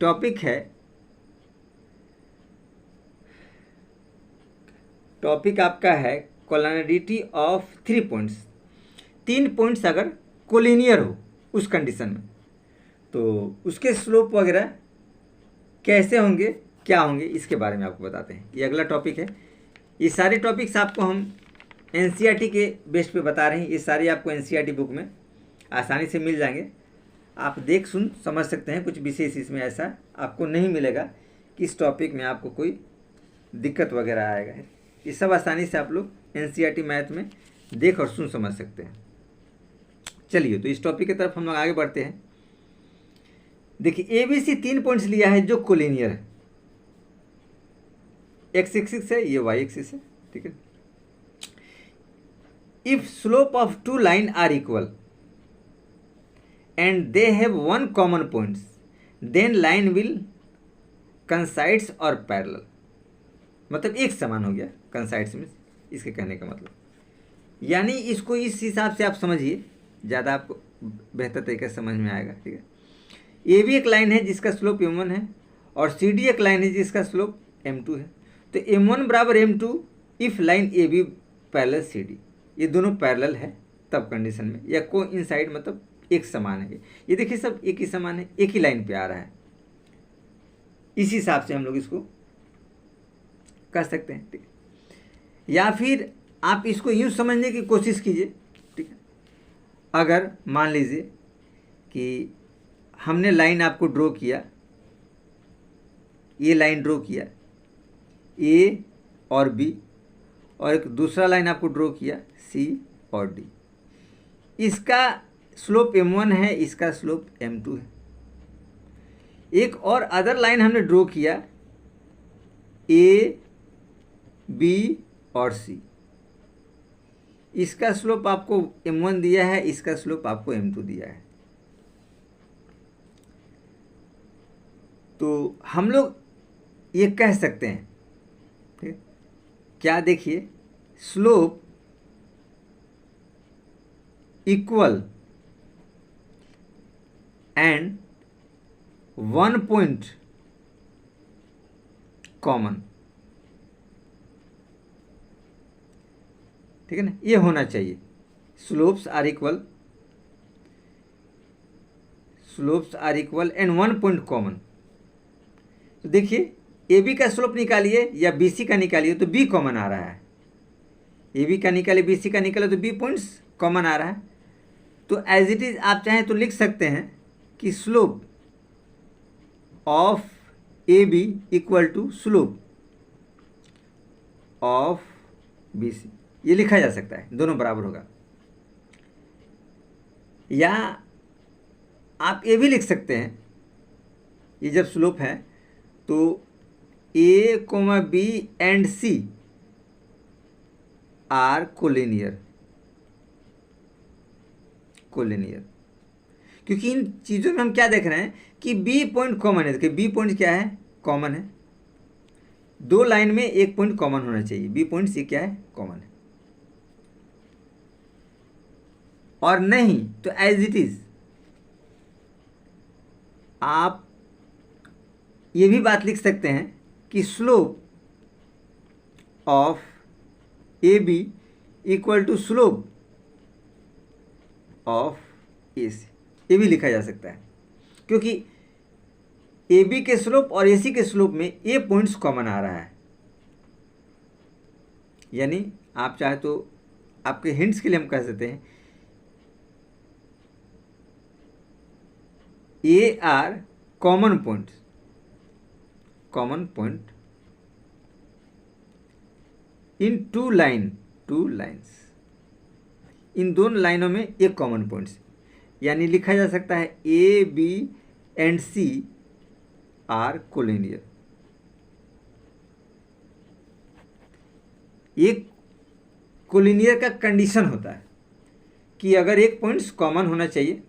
Topic है, topic आपका है कोलिनियरिटी ऑफ 3 पॉइंट्स। 3 पॉइंट्स अगर कोलिनियर हो उस कंडीशन में तो उसके स्लोप वगैरह कैसे होंगे, क्या होंगे, इसके बारे में आपको बताते हैं। ये अगला टॉपिक है। ये सारे टॉपिक्स आपको हम एनसीईआरटी के बेस पे बता रहे हैं। ये सारे आपको एनसीईआरटी बुक में आसानी से मिल जाएंगे। आप देख सुन समझ सकते हैं। कुछ विशेष इसमें ऐसा आपको नहीं मिलेगा कि इस टॉपिक में आपको कोई दिक्कत वगैरह आएगा। ये सब आसानी से आप लोग एनसीईआरटी मैथ में देख और सुन समझ सकते हैं। चलिए तो इस टॉपिक की तरफ हम लोग आगे बढ़ते हैं। देखिए ABC 3 पॉइंट्स लिया है जो कोलिनियर है। एक्स एक्सिस है, ये वाई एक्सिस है, ठीक है। If slope of 2 line are equal and they have 1 common points then line will coincides और पैरेलल। मतलब एक समान हो गया। कंसाइड्स में इसके कहने का मतलब, यानी इसको इस हिसाब से आप समझिए, ज़्यादा आपको बेहतर तरीके से समझ में आएगा, ठीक है। ए भी एक लाइन है जिसका स्लोप m1 है और सी डी एक लाइन है जिसका स्लोप m2 है। तो m1 बराबर m2 if line A B parallel C D, ये दोनों पैरेलल है तब कंडीशन में, या को इनसाइड मतलब एक समान है। ये देखिए सब एक ही समान है, एक ही लाइन पे आ रहा है। इस हिसाब से हम लोग इसको कर सकते हैं, ठीक है। या फिर आप इसको यूँ समझने की कोशिश कीजिए, ठीक है। अगर मान लीजिए कि हमने लाइन आपको ड्रॉ किया, ये लाइन ड्रॉ किया ए और बी, और एक दूसरा लाइन आपको ड्रॉ किया सी और डी। इसका स्लोप m1 है, इसका स्लोप m2 है। एक और अदर लाइन हमने ड्रॉ किया ए बी और सी, इसका स्लोप आपको m1 दिया है, इसका स्लोप आपको m2 दिया है। तो हम लोग ये कह सकते हैं, ठीक, क्या, देखिए slope equal and 1 point common, ठीक है ना, ये होना चाहिए। Slopes are equal and 1 point common. तो देखिए ए बी का स्लोप निकालिए या बी सी का निकालिए तो बी कॉमन आ रहा है। ए बी का निकालिए बी सी का निकालिए तो बी पॉइंट्स कॉमन आ रहा है। तो एज इट इज आप चाहें तो लिख सकते हैं कि slope of A B equal to slope of B C, ये लिखा जा सकता है, दोनों बराबर होगा। या आप ये भी लिख सकते हैं, ये जब स्लोप है तो A comma B and C are collinear, क्योंकि इन चीज़ों में हम क्या देख रहे हैं कि बी पॉइंट कॉमन है। देखिए बी पॉइंट क्या है, कॉमन है। 2 लाइन में एक पॉइंट कॉमन होना चाहिए, बी पॉइंट सी क्या है, कॉमन है। और नहीं तो एज इट इज आप ये भी बात लिख सकते हैं कि slope of A B equal to slope of A C, ये भी लिखा जा सकता है, क्योंकि ए बी के स्लोप और ए सी के स्लोप में ए पॉइंट्स कॉमन आ रहा है। यानी आप चाहे तो आपके हिंट्स के लिए हम कह सकते हैं A are common point in 2 lines, इन दोनों लाइनों में एक कॉमन पॉइंट्स, यानी लिखा जा सकता है A B and C are collinear. एक कोलिनियर का कंडीशन होता है कि अगर एक पॉइंट्स कॉमन होना चाहिए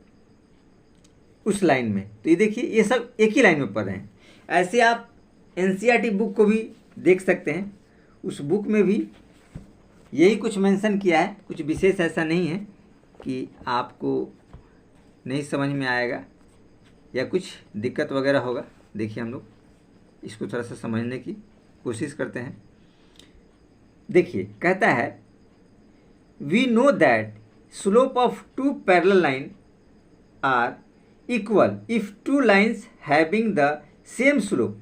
उस लाइन में। तो ये देखिए ये सब एक ही लाइन में पढ़ रहे हैं। ऐसे आप एनसीईआरटी बुक को भी देख सकते हैं, उस बुक में भी यही कुछ मेंशन किया है। कुछ विशेष ऐसा नहीं है कि आपको नहीं समझ में आएगा या कुछ दिक्कत वगैरह होगा। देखिए हम लोग इसको थोड़ा सा समझने की कोशिश करते हैं। देखिए कहता है we know that slope of two parallel line are equal if two lines having the same slope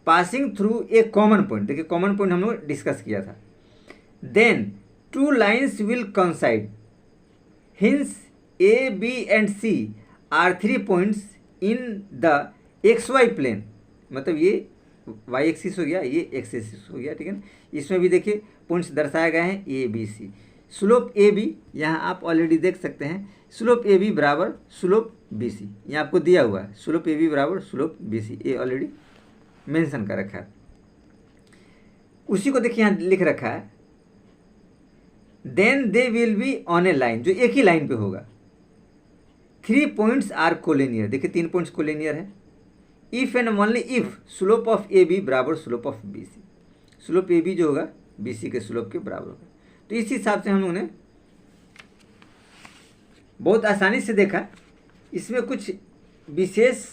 passing through a common point. देखिए कॉमन पॉइंट हम लोग डिस्कस किया था। Then two lines will coincide, hence A B and C are 3 points in the X Y plane. मतलब ये Y axis हो गया, ये एक्स एक्सिस हो गया, ठीक है ना। इसमें भी देखिए पॉइंट्स दर्शाए गए हैं A B C. Slope A B यहाँ आप ऑलरेडी देख सकते हैं, स्लोप ए बी बराबर स्लोप बी सी, यहाँ आपको दिया हुआ है स्लोप ए बी बराबर स्लोप बी सी, ये ऑलरेडी मेंशन कर रखा है। उसी को देखिए यहाँ लिख रखा है then they will be on a line, जो एक ही लाइन पे होगा। 3 पॉइंट्स आर कोलिनियर, देखिए 3 पॉइंट्स कोलिनियर है। If and only if slope of A B बराबर slope of B C, slope A B जो होगा बी सी के स्लोप के बराबर होगा। तो इस हिसाब से हम लोगों ने बहुत आसानी से देखा, इसमें कुछ विशेष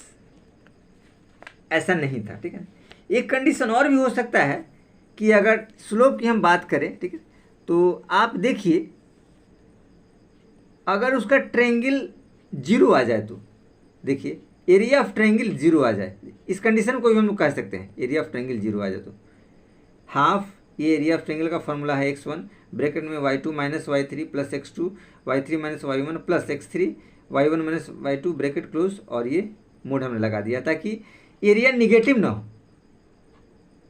ऐसा नहीं था, ठीक है। एक कंडीशन और भी हो सकता है कि अगर स्लोप की हम बात करें, ठीक है, तो आप देखिए अगर उसका ट्रायंगल 0 आ जाए तो देखिए एरिया ऑफ ट्रायंगल 0 आ जाए, इस कंडीशन को भी हम लोग कह सकते हैं। एरिया ऑफ ट्रायंगल 0 आ जाए तो हाफ, ये एरिया ऑफ ट्रायंगल का फॉर्मूला है x1 ब्रैकेट में y2 minus y3 plus x2 y3 minus y1 plus x3 y1 minus y2 bracket close, और ये मोड हमने लगा दिया ताकि एरिया निगेटिव ना हो।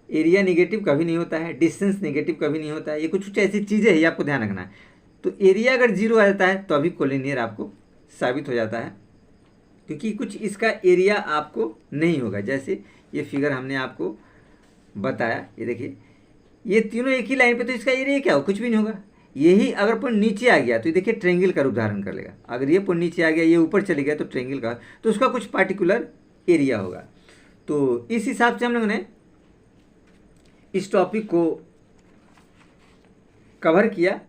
एरिया निगेटिव कभी नहीं होता है, डिस्टेंस निगेटिव कभी नहीं होता है, ये कुछ ऐसी चीज़ें हैं, ये आपको ध्यान रखना है। तो एरिया अगर 0 आ जाता है तो अभी कोलिनियर आपको साबित हो जाता है, क्योंकि कुछ इसका एरिया आपको नहीं होगा। जैसे ये फिगर हमने आपको बताया, ये देखिए ये तीनों एक ही लाइन पे, तो इसका एरिया क्या हो, कुछ भी नहीं होगा। यही अगर पॉइंट नीचे आ गया तो ये देखिए ट्रायंगल का रूप धारण कर लेगा। अगर ये पॉइंट नीचे आ गया, ये ऊपर चले गया तो ट्रायंगल का, तो उसका कुछ पार्टिकुलर एरिया होगा। तो इस हिसाब से हम लोगों ने इस टॉपिक को कवर किया।